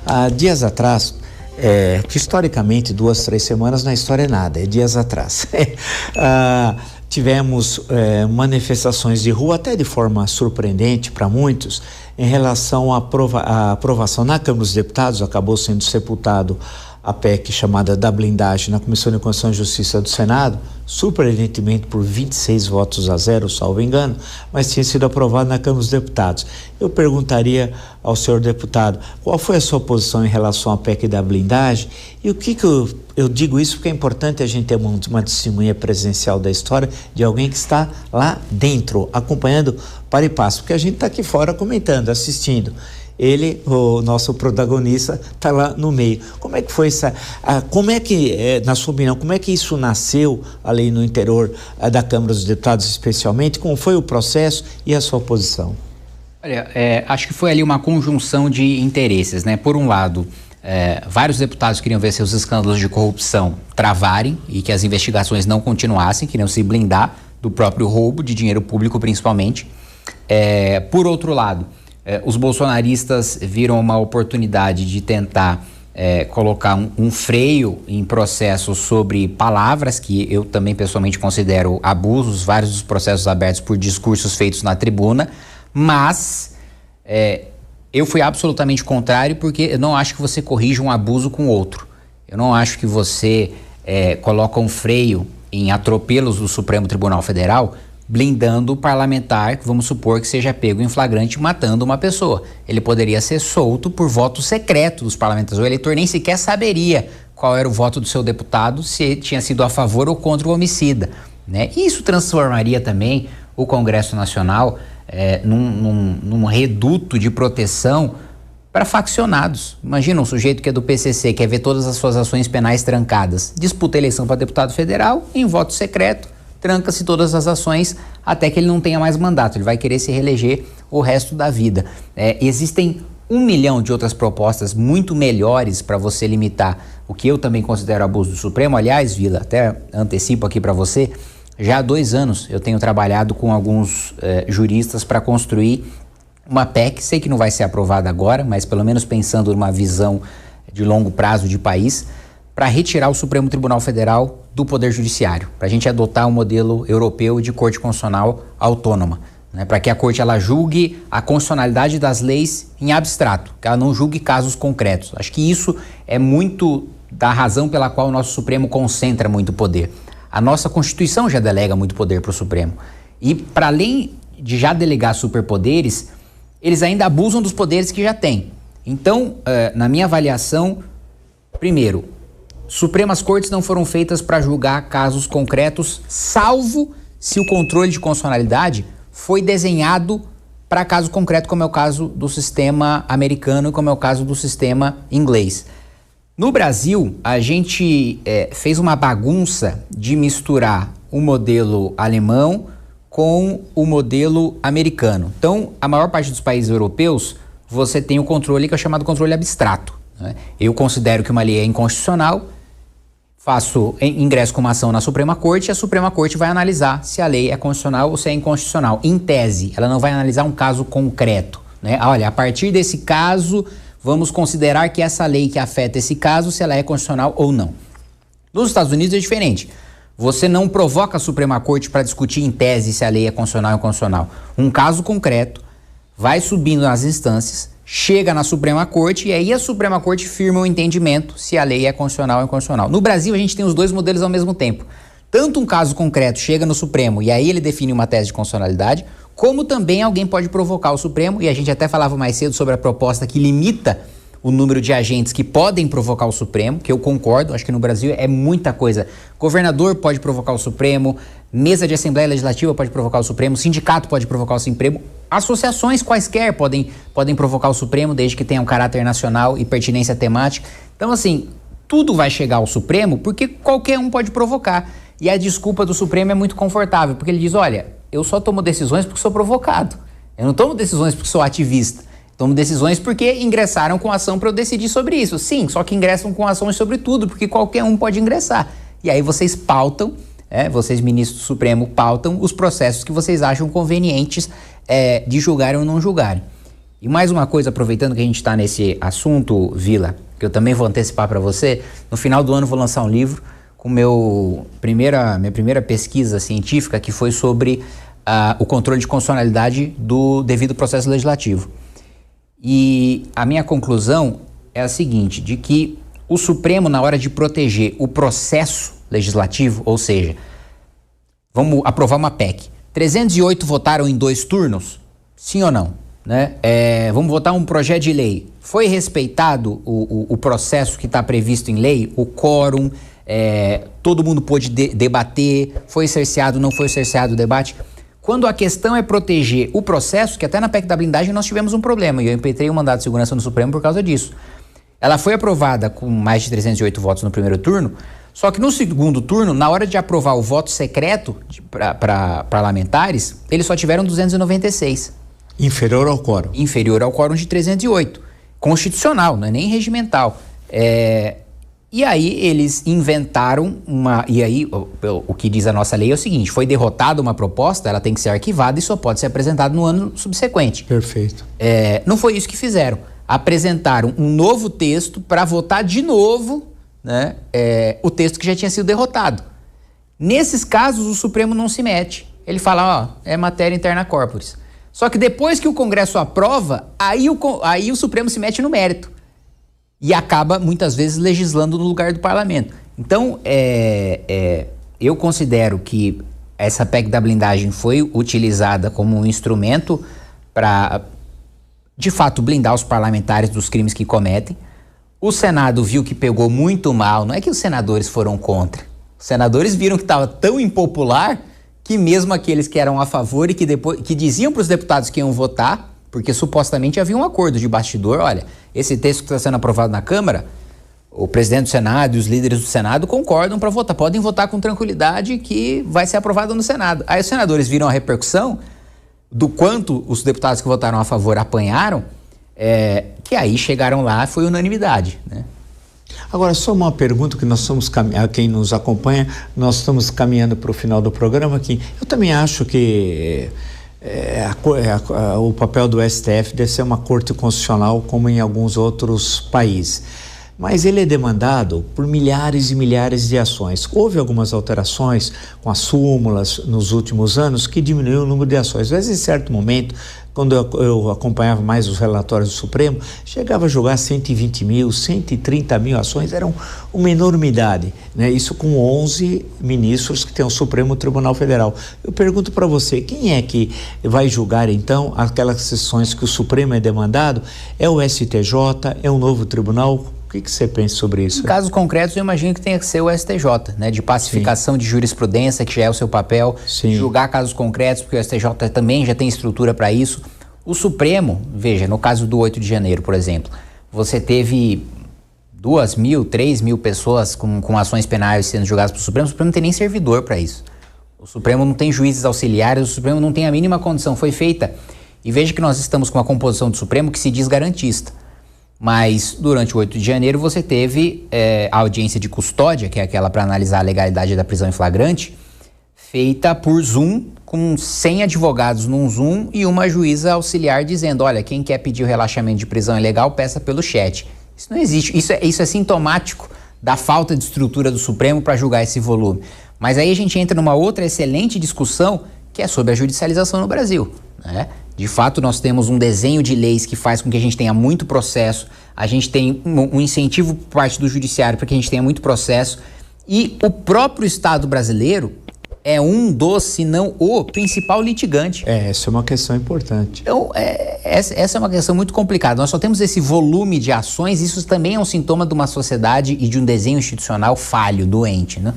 Há dias atrás, que historicamente 2, 3 semanas na história é nada, é dias atrás. Tivemos manifestações de rua, até de forma surpreendente para muitos, em relação à aprovação na Câmara dos Deputados. Acabou sendo sepultado a PEC chamada da blindagem na Comissão de Constituição e Justiça do Senado, surpreendentemente por 26 votos a 0, salvo engano, mas tinha sido aprovado na Câmara dos Deputados. Eu perguntaria ao senhor deputado, qual foi a sua posição em relação à PEC da blindagem e o que eu digo isso porque é importante a gente ter uma testemunha presencial da história de alguém que está lá dentro, acompanhando para e passo, porque a gente está aqui fora comentando, assistindo. Ele, o nosso protagonista, está lá no meio. Como é que foi na sua opinião, como é que isso nasceu ali no interior da Câmara dos Deputados especialmente? Como foi o processo e a sua posição? Olha, acho que foi ali uma conjunção de interesses, né? Por um lado, vários deputados queriam ver seus escândalos de corrupção travarem e que as investigações não continuassem, queriam se blindar do próprio roubo de dinheiro público, principalmente. Por outro lado, os bolsonaristas viram uma oportunidade de tentar colocar um freio em processos sobre palavras, que eu também pessoalmente considero abusos, vários dos processos abertos por discursos feitos na tribuna, mas eu fui absolutamente contrário, porque eu não acho que você corrija um abuso com outro. Eu não acho que você coloca um freio em atropelos do Supremo Tribunal Federal, blindando o parlamentar, que vamos supor que seja pego em flagrante matando uma pessoa. Ele poderia ser solto por voto secreto dos parlamentares. O eleitor nem sequer saberia qual era o voto do seu deputado, se tinha sido a favor ou contra o homicida, né? E isso transformaria também o Congresso Nacional num reduto de proteção para faccionados. Imagina um sujeito que é do PCC, quer ver todas as suas ações penais trancadas, disputa a eleição para deputado federal em voto secreto, tranca-se todas as ações até que ele não tenha mais mandato, ele vai querer se reeleger o resto da vida. Existem 1 milhão de outras propostas muito melhores para você limitar o que eu também considero abuso do Supremo. Aliás, Vila, até antecipo aqui para você, já há 2 anos eu tenho trabalhado com alguns juristas para construir uma PEC, sei que não vai ser aprovada agora, mas pelo menos pensando numa visão de longo prazo de país, para retirar o Supremo Tribunal Federal do Poder Judiciário, para a gente adotar um modelo europeu de Corte Constitucional autônoma, né? Para que a Corte ela julgue a constitucionalidade das leis em abstrato, que ela não julgue casos concretos. Acho que isso é muito da razão pela qual o nosso Supremo concentra muito poder. A nossa Constituição já delega muito poder para o Supremo. E para além de já delegar superpoderes, eles ainda abusam dos poderes que já têm. Então, na minha avaliação, primeiro, Supremas Cortes não foram feitas para julgar casos concretos, salvo se o controle de constitucionalidade foi desenhado para caso concreto, como é o caso do sistema americano e como é o caso do sistema inglês. No Brasil, a gente fez uma bagunça de misturar o modelo alemão com o modelo americano. Então, a maior parte dos países europeus, você tem o controle que é chamado controle abstrato, né? Eu considero que uma lei é inconstitucional, ingresso com uma ação na Suprema Corte e a Suprema Corte vai analisar se a lei é constitucional ou se é inconstitucional. Em tese, ela não vai analisar um caso concreto, né? Olha, a partir desse caso, vamos considerar que essa lei que afeta esse caso, se ela é constitucional ou não. Nos Estados Unidos é diferente. Você não provoca a Suprema Corte para discutir em tese se a lei é constitucional ou inconstitucional. Um caso concreto vai subindo nas instâncias, chega na Suprema Corte e aí a Suprema Corte firma o entendimento se a lei é constitucional ou inconstitucional. No Brasil, a gente tem os dois modelos ao mesmo tempo. Tanto um caso concreto chega no Supremo e aí ele define uma tese de constitucionalidade, como também alguém pode provocar o Supremo, e a gente até falava mais cedo sobre a proposta que limita o número de agentes que podem provocar o Supremo, que eu concordo, acho que no Brasil é muita coisa. Governador pode provocar o Supremo, mesa de Assembleia Legislativa pode provocar o Supremo, sindicato pode provocar o Supremo, associações quaisquer podem provocar o Supremo, desde que tenham caráter nacional e pertinência temática. Então, assim, tudo vai chegar ao Supremo porque qualquer um pode provocar. E a desculpa do Supremo é muito confortável, porque ele diz, olha, eu só tomo decisões porque sou provocado. Eu não tomo decisões porque sou ativista. Tomo decisões porque ingressaram com ação para eu decidir sobre isso. Sim, só que ingressam com ações sobre tudo, porque qualquer um pode ingressar. E aí vocês pautam, vocês ministros do Supremo pautam os processos que vocês acham convenientes de julgarem ou não julgarem. E mais uma coisa, aproveitando que a gente está nesse assunto, Vila, que eu também vou antecipar para você, no final do ano eu vou lançar um livro com minha primeira pesquisa científica, que foi sobre o controle de constitucionalidade do devido processo legislativo. E a minha conclusão é a seguinte, de que o Supremo, na hora de proteger o processo legislativo, ou seja, vamos aprovar uma PEC, 308 votaram em 2 turnos? Sim ou não? Né? Vamos votar um projeto de lei. Foi respeitado o processo que está previsto em lei? O quórum, todo mundo pôde debater, foi cerceado, não foi cerceado o debate? Quando a questão é proteger o processo, que até na PEC da blindagem nós tivemos um problema, e eu impetrei um mandado de segurança no Supremo por causa disso. Ela foi aprovada com mais de 308 votos no primeiro turno, só que no segundo turno, na hora de aprovar o voto secreto para parlamentares, eles só tiveram 296. Inferior ao quórum. Inferior ao quórum de 308. Constitucional, não é nem regimental. E aí eles inventaram e aí o que diz a nossa lei é o seguinte: foi derrotada uma proposta, ela tem que ser arquivada e só pode ser apresentada no ano subsequente. Perfeito. Não foi isso que fizeram. Apresentaram um novo texto para votar de novo, né, o texto que já tinha sido derrotado. Nesses casos, o Supremo não se mete. Ele fala, é matéria interna corporis. Só que depois que o Congresso aprova, aí o Supremo se mete no mérito. E acaba, muitas vezes, legislando no lugar do parlamento. Então, eu considero que essa PEC da blindagem foi utilizada como um instrumento para, de fato, blindar os parlamentares dos crimes que cometem. O Senado viu que pegou muito mal. Não é que os senadores foram contra. Os senadores viram que estava tão impopular que mesmo aqueles que eram a favor e que diziam para os deputados que iam votar, porque supostamente havia um acordo de bastidor, olha, esse texto que está sendo aprovado na Câmara, o presidente do Senado e os líderes do Senado concordam para votar, podem votar com tranquilidade que vai ser aprovado no Senado. Aí os senadores viram a repercussão do quanto os deputados que votaram a favor apanharam, que aí chegaram lá, foi unanimidade, né? Agora, só uma pergunta que nós estamos quem nos acompanha, nós estamos caminhando para o final do programa aqui. Eu também acho que o papel do STF deve ser uma corte constitucional como em alguns outros países. Mas ele é demandado por milhares e milhares de ações. Houve algumas alterações com as súmulas nos últimos anos que diminuiu o número de ações. Mas em certo momento, quando eu acompanhava mais os relatórios do Supremo, chegava a julgar 120 mil, 130 mil ações, eram uma enormidade, né? Isso com 11 ministros que tem o Supremo Tribunal Federal. Eu pergunto para você, quem é que vai julgar então aquelas sessões que o Supremo é demandado? É o STJ? É um novo tribunal? O que você pensa sobre isso? Em casos concretos, eu imagino que tenha que ser o STJ, né? De pacificação Sim. de jurisprudência, que já é o seu papel, Sim. julgar casos concretos, porque o STJ também já tem estrutura para isso. O Supremo, veja, no caso do 8 de janeiro, por exemplo, você teve 2.000, 3.000 pessoas com ações penais sendo julgadas pelo Supremo. O Supremo não tem nem servidor para isso. O Supremo não tem juízes auxiliares, o Supremo não tem a mínima condição. Foi feita, e veja que nós estamos com uma composição do Supremo que se diz garantista. Mas durante o 8 de janeiro você teve a audiência de custódia, que é aquela para analisar a legalidade da prisão em flagrante, feita por Zoom, com 100 advogados num Zoom e uma juíza auxiliar dizendo, olha, quem quer pedir o relaxamento de prisão ilegal, peça pelo chat. Isso não existe, isso é sintomático da falta de estrutura do Supremo para julgar esse volume. Mas aí a gente entra numa outra excelente discussão, que é sobre a judicialização no Brasil, né? De fato, nós temos um desenho de leis que faz com que a gente tenha muito processo, a gente tem um incentivo por parte do judiciário para que a gente tenha muito processo, e o próprio Estado brasileiro é um dos, se não o principal litigante. Essa é uma questão importante. Então, essa é uma questão muito complicada. Nós só temos esse volume de ações, isso também é um sintoma de uma sociedade e de um desenho institucional falho, doente, né?